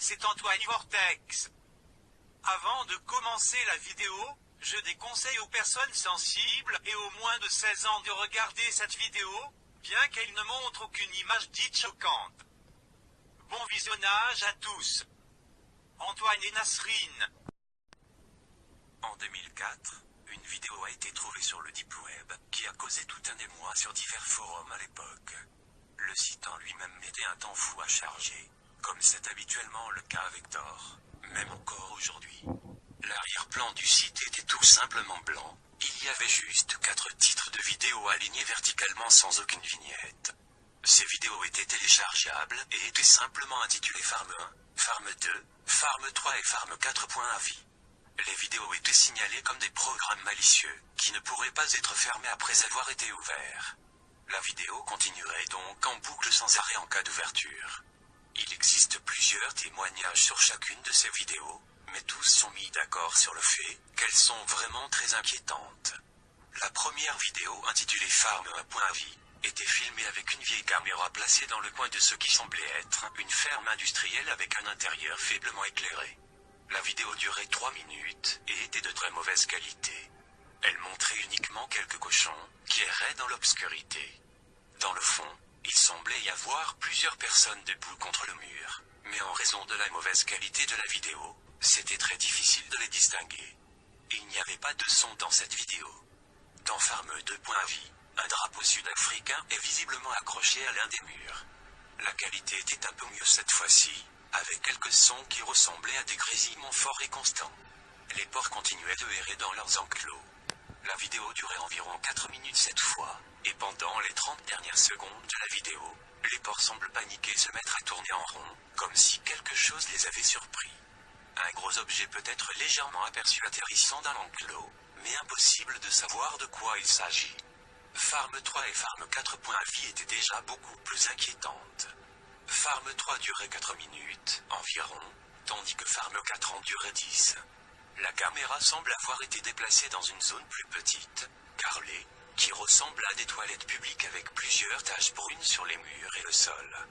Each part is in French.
c'est Antoine Vortex. Avant de commencer la vidéo, je déconseille aux personnes sensibles et aux moins de 16 ans de regarder cette vidéo, bien qu'elle ne montre aucune image dite choquante. Bon visionnage à tous. Antoine et Nasrine. En 2004, une vidéo a été trouvée sur le Deep Web, qui a causé tout un émoi sur divers forums à l'époque. Le site en lui-même mettait un temps fou à charger, comme c'est habituellement le cas avec Tor, même encore aujourd'hui. L'arrière-plan du site était tout simplement blanc, il y avait juste 4 titres de vidéos alignés verticalement sans aucune vignette. Ces vidéos étaient téléchargeables et étaient simplement intitulées Farm 1, Farm 2, Farm 3 et Farm 4.avi. Les vidéos étaient signalées comme des programmes malicieux, qui ne pourraient pas être fermés après avoir été ouverts. La vidéo continuerait donc en boucle sans arrêt en cas d'ouverture. Il existe plusieurs témoignages sur chacune de ces vidéos, mais tous sont mis d'accord sur le fait qu'elles sont vraiment très inquiétantes. La première vidéo, intitulée Farm 1.avi, était filmée avec une vieille caméra placée dans le coin de ce qui semblait être une ferme industrielle avec un intérieur faiblement éclairé. La vidéo durait 3 minutes et était de très mauvaise qualité. Elle montrait uniquement quelques cochons qui erraient dans l'obscurité. Dans le fond, il semblait y avoir plusieurs personnes debout contre le mur, mais en raison de la mauvaise qualité de la vidéo, c'était très difficile de les distinguer. Il n'y avait pas de son dans cette vidéo. Dans Farm 2.avi, un drapeau sud-africain est visiblement accroché à l'un des murs. La qualité était un peu mieux cette fois-ci, avec quelques sons qui ressemblaient à des grésillements forts et constants. Les porcs continuaient de errer dans leurs enclos. La vidéo durait environ 4 minutes cette fois, et pendant les 30 dernières secondes de la vidéo, les porcs semblent paniquer et se mettre à tourner en rond, comme si quelque chose les avait surpris. Un gros objet peut être légèrement aperçu atterrissant dans l'enclos, mais impossible de savoir de quoi il s'agit. Farm 3 et Farm 4.avi étaient déjà beaucoup plus inquiétantes. Farm 3 durait 4 minutes, environ, tandis que Farm 4 en durait 10. La caméra semble avoir été déplacée dans une zone plus petite, carrelée, qui ressemble à des toilettes publiques avec plusieurs taches brunes sur les murs et le sol.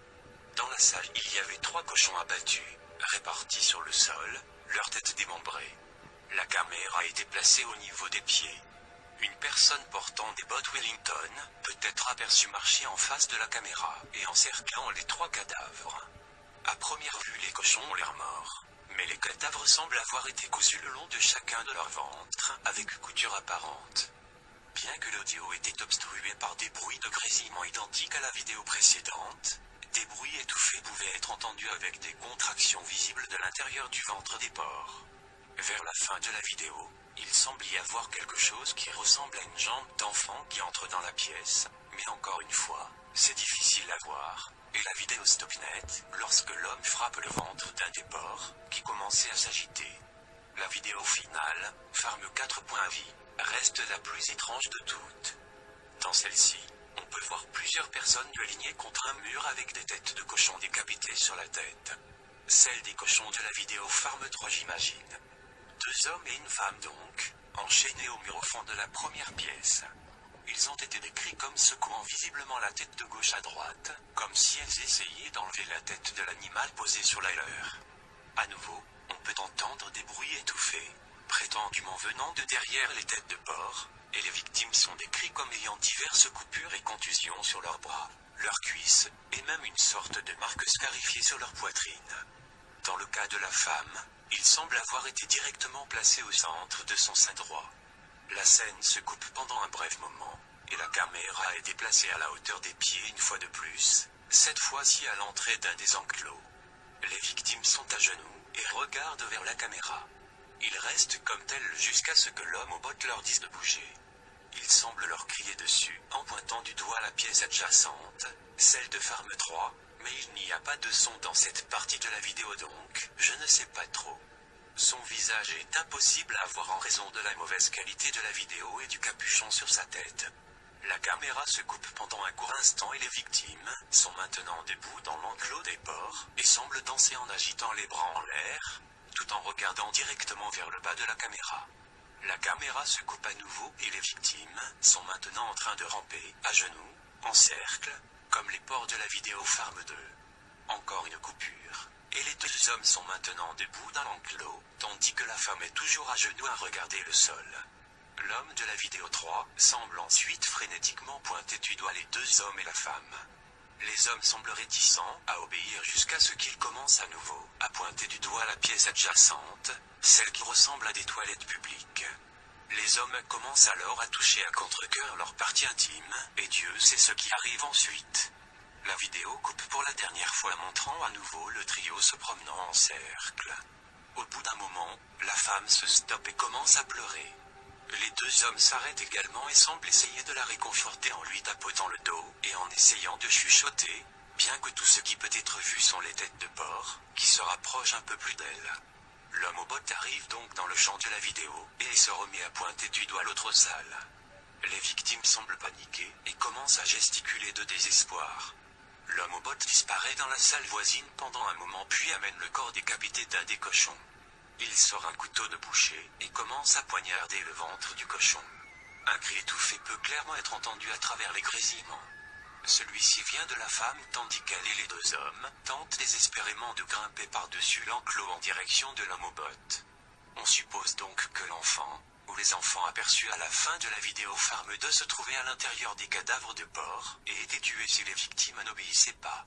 Dans la salle, il y avait 3 cochons abattus, répartis sur le sol, leurs têtes démembrées. La caméra était placée au niveau des pieds. Une personne portant des bottes Wellington peut être aperçue marcher en face de la caméra et encerclant les 3 cadavres. À première vue, les cochons ont l'air morts, mais les cadavres semblent avoir été cousus le long de chacun de leur ventre, avec couture apparente. Bien que l'audio était obstrué par des bruits de grésillement identiques à la vidéo précédente, des bruits étouffés pouvaient être entendus avec des contractions visibles de l'intérieur du ventre des porcs. Vers la fin de la vidéo, il semble y avoir quelque chose qui ressemble à une jambe d'enfant qui entre dans la pièce, mais encore une fois, c'est difficile à voir, et la vidéo stoppe net lorsque l'homme frappe le ventre d'un des porcs, qui commençait à s'agiter. La vidéo finale, Farm 4.avi, reste la plus étrange de toutes. Dans celle-ci, on peut voir plusieurs personnes alignées contre un mur avec des têtes de cochons décapitées sur la tête. Celle des cochons de la vidéo Farm 3, j'imagine. 2 hommes et une femme donc, enchaînés au mur au fond de la première pièce. Ils ont été décrits comme secouant visiblement la tête de gauche à droite, comme si elles essayaient d'enlever la tête de l'animal posé sur la leur. À nouveau, on peut entendre des bruits étouffés, prétendument venant de derrière les têtes de porc, et les victimes sont décrites comme ayant diverses coupures et contusions sur leurs bras, leurs cuisses, et même une sorte de marque scarifiée sur leur poitrine. Dans le cas de la femme, il semble avoir été directement placé au centre de son sein droit. La scène se coupe pendant un bref moment, et la caméra est déplacée à la hauteur des pieds une fois de plus, cette fois-ci à l'entrée d'un des enclos. Les victimes sont à genoux et regardent vers la caméra. Ils restent comme tels jusqu'à ce que l'homme aux bottes leur dise de bouger. Il semble leur crier dessus en pointant du doigt la pièce adjacente, celle de Farm 3, mais il n'y a pas de son dans cette partie de la vidéo donc, je ne sais pas trop. Son visage est impossible à voir en raison de la mauvaise qualité de la vidéo et du capuchon sur sa tête. La caméra se coupe pendant un court instant et les victimes sont maintenant debout dans l'enclos des porcs et semblent danser en agitant les bras en l'air, tout en regardant directement vers le bas de la caméra. La caméra se coupe à nouveau et les victimes sont maintenant en train de ramper, à genoux, en cercle, comme les porcs de la vidéo Farm 2. Encore une coupure, et les 2 deux hommes sont maintenant debout dans l'enclos, tandis que la femme est toujours à genoux à regarder le sol. L'homme de la vidéo 3 semble ensuite frénétiquement pointer du doigt les deux hommes et la femme. Les hommes semblent réticents à obéir jusqu'à ce qu'ils commencent à nouveau à pointer du doigt la pièce adjacente, celle qui ressemble à des toilettes publiques. Les hommes commencent alors à toucher à contre-cœur leur partie intime, et Dieu sait ce qui arrive ensuite. La vidéo coupe pour la dernière fois montrant à nouveau le trio se promenant en cercle. Au bout d'un moment, la femme se stoppe et commence à pleurer. Les deux hommes s'arrêtent également et semblent essayer de la réconforter en lui tapotant le dos et en essayant de chuchoter, bien que tout ce qui peut être vu sont les têtes de porc, qui se rapprochent un peu plus d'elle. L'homme aux bottes arrive donc dans le champ de la vidéo, et se remet à pointer du doigt l'autre salle. Les victimes semblent paniquer, et commencent à gesticuler de désespoir. L'homme aux bottes disparaît dans la salle voisine pendant un moment puis amène le corps décapité d'un des cochons. Il sort un couteau de boucher, et commence à poignarder le ventre du cochon. Un cri étouffé peut clairement être entendu à travers les grésillements. Celui-ci vient de la femme tandis qu'elle et les deux hommes tentent désespérément de grimper par-dessus l'enclos en direction de l'homme aux bottes. On suppose donc que l'enfant, ou les enfants aperçus à la fin de la vidéo farment de se trouver à l'intérieur des cadavres de porc et étaient tués si les victimes n'obéissaient pas.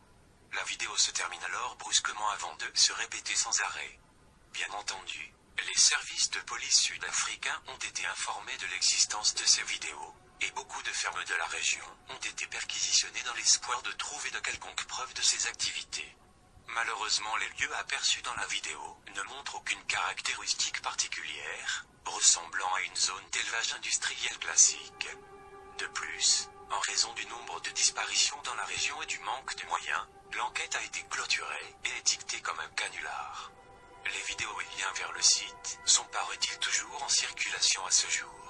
La vidéo se termine alors brusquement avant de se répéter sans arrêt. Bien entendu, les services de police sud-africains ont été informés de l'existence de ces vidéos, et beaucoup de fermes de la région ont été perquisitionnés dans l'espoir de trouver de quelconques preuves de ces activités. Malheureusement, les lieux aperçus dans la vidéo ne montrent aucune caractéristique particulière, ressemblant à une zone d'élevage industriel classique. De plus, en raison du nombre de disparitions dans la région et du manque de moyens, l'enquête a été clôturée et étiquetée comme un canular. Les vidéos et liens vers le site sont paraît-il toujours en circulation à ce jour.